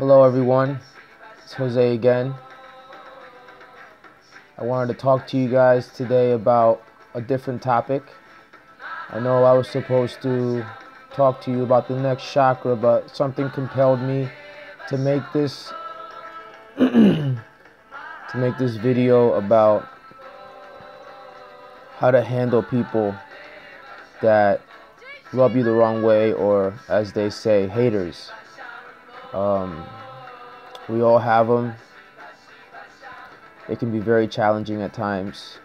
Hello everyone, it's Jose again. I wanted to talk to you guys today about a different topic. I know I was supposed to talk to you about the next chakra, but something compelled me to make this video about how to handle people that rub you the wrong way, or as they say, haters. We all have them. It can be very challenging at times,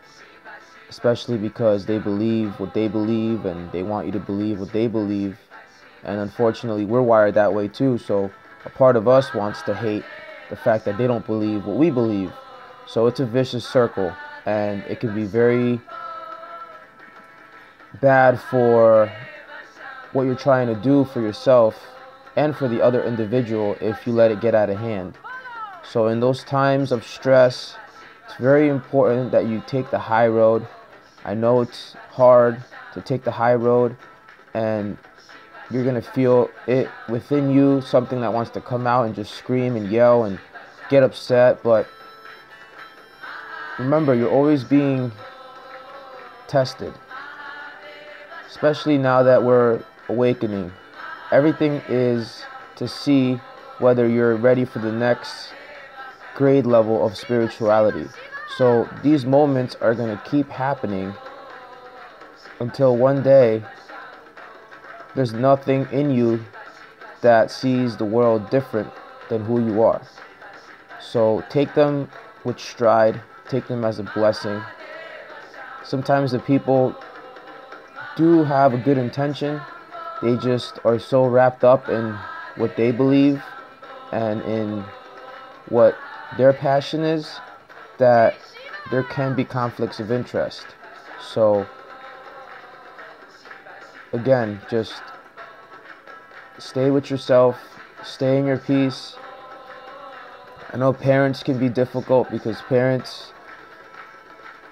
especially because they believe what they believe and they want you to believe what they believe. And unfortunately, we're wired that way too. So a part of us wants to hate the fact that they don't believe what we believe. So it's a vicious circle, and it can be very bad for what you're trying to do for yourself and for the other individual if you let it get out of hand. So in those times of stress, it's very important that you take the high road. I know it's hard to take the high road, and you're going to feel it within you, something that wants to come out and just scream and yell and get upset. But remember, you're always being tested, especially now that we're awakening. Everything is to see whether you're ready for the next grade level of spirituality. So these moments are going to keep happening until one day there's nothing in you that sees the world different than who you are. So take them with stride, take them as a blessing. Sometimes the people do have a good intention. They just are so wrapped up in what they believe and in what their passion is that there can be conflicts of interest. So again, just stay with yourself, stay in your peace. I know parents can be difficult because parents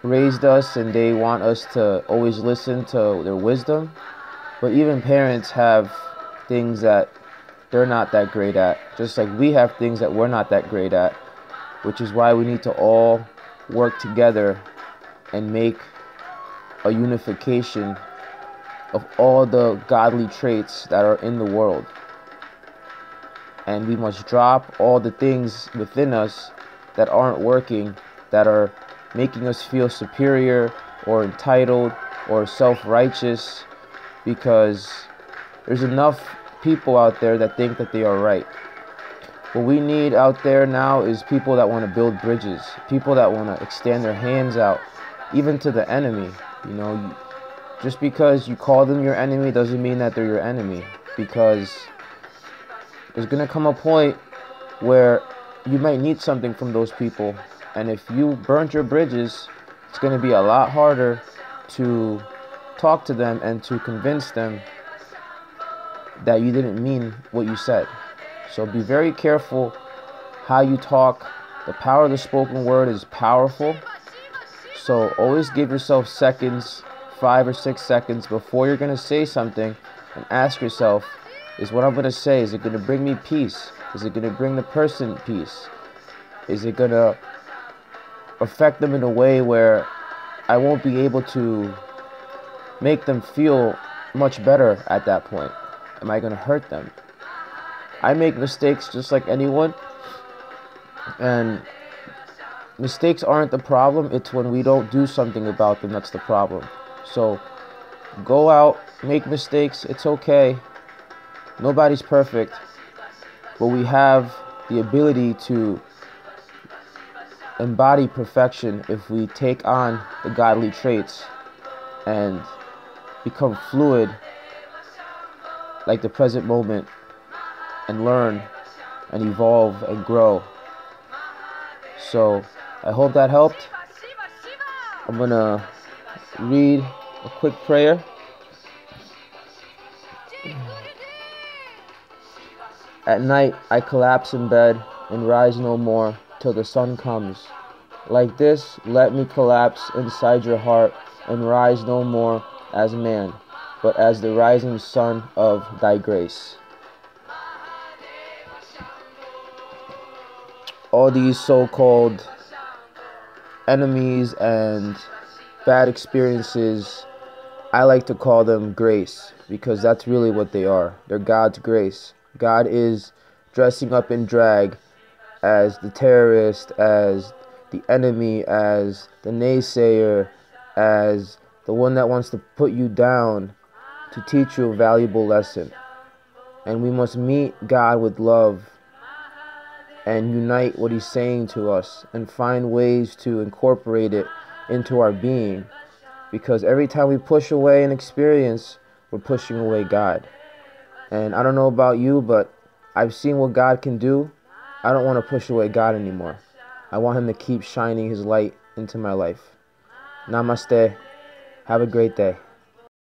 raised us and they want us to always listen to their wisdom. But even parents have things that they're not that great at, just like we have things that we're not that great at, which is why we need to all work together and make a unification of all the godly traits that are in the world. And we must drop all the things within us that aren't working, that are making us feel superior or entitled or self-righteous, because there's enough people out there that think that they are right. What we need out there now is people that want to build bridges, people that want to extend their hands out, even to the enemy. Just because you call them your enemy doesn't mean that they're your enemy, because there's going to come a point where you might need something from those people. And if you burnt your bridges, it's going to be a lot harder to talk to them and to convince them that you didn't mean what you said. So be very careful how you talk. The power of the spoken word is powerful. So always give yourself seconds, 5 or 6 seconds before you're going to say something, and ask yourself, is what I'm going to say, is it going to bring me peace? Is it going to bring the person peace? Is it going to affect them in a way where I won't be able to make them feel much better at that point? Am I going to hurt them? I make mistakes just like anyone, and mistakes aren't the problem. It's when we don't do something about them that's the problem. So go out, make mistakes. It's okay. Nobody's perfect, but we have the ability to embody perfection if we take on the godly traits and become fluid like the present moment, and learn and evolve and grow. So I hope that helped. I'm gonna read a quick prayer. At night I collapse in bed and rise no more till the sun comes. Like this, let me collapse inside your heart and rise no more as man, but as the rising sun of thy grace. all these so-called enemies and bad experiences, I like to call them grace, because that's really what they are. They're God's grace. God is dressing up in drag as the terrorist, as the enemy, as the naysayer, as the one that wants to put you down to teach you a valuable lesson. And we must meet God with love and unite what He's saying to us and find ways to incorporate it into our being. Because every time we push away an experience, we're pushing away God. And I don't know about you, but I've seen what God can do. I don't want to push away God anymore. I want Him to keep shining His light into my life. Namaste. Have a great day.